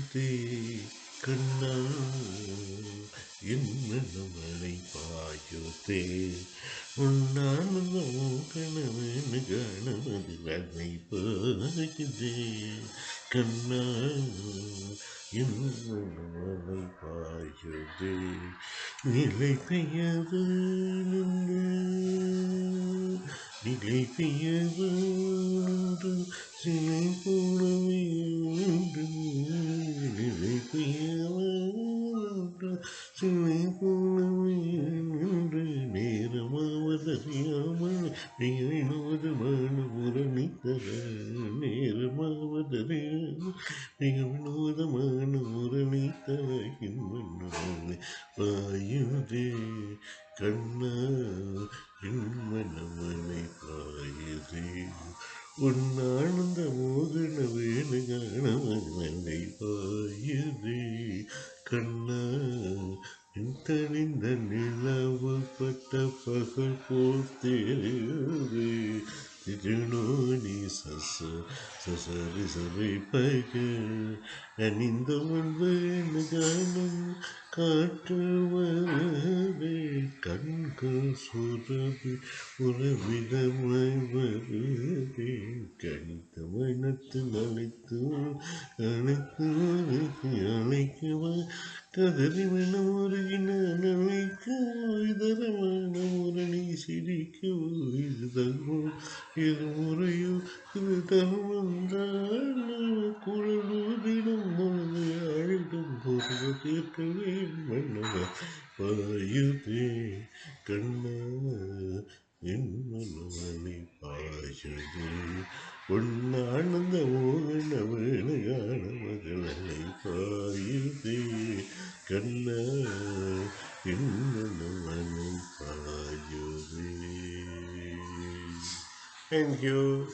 பாயுதே கண்ணா என்னவனை பாயுதே உன்னானந்தம் கணவன் கணவதில் அதை பாயுதே கண்ணா என்னவனை பாயுதே நிலை பெயர்வு நிலை பெயர்வு சிலை போலவே நிலை பெயர்வு சிலை போலவே நேரமாவதறியாமல் வினோதமான முரணித்தர நேரமாவதறியாமல் வினோதமான முரணித்தரின் மன்னவனை பாயுதே கண்ணா என் மன்னவனை பாயுதே உன்னானந்த மோகன வேணு காணவனை பாயுதே கண்ணா தனிந்த நிலவு பட்ட பகல் போல் தெரியுதே திருநோனி சசரி சபை பக அணிந்த முன்பு காணும் காற்று வருதே கண்கள் சுரபி உறவிடமாய் வருதே கணித்த மனத்து அழைத்து அழைத்து அழைக்கவா கதறி மனம் உருகின அழைக்க இதரமான முரணி சிரிக்க இது தருமோ இது முறையோ இது தருமந்தான குழலூதிடும் பொழுது அழுடும் பொருள் தீர்க்கவே மன்னவன் பாயுதே கண்ணா என் மன்னவனை பாயுதே உன்னானந்த மோகன வேணு காண மகளை பாயுதே கண்ணா என் மன்னவனை பாயுதே. Thank you.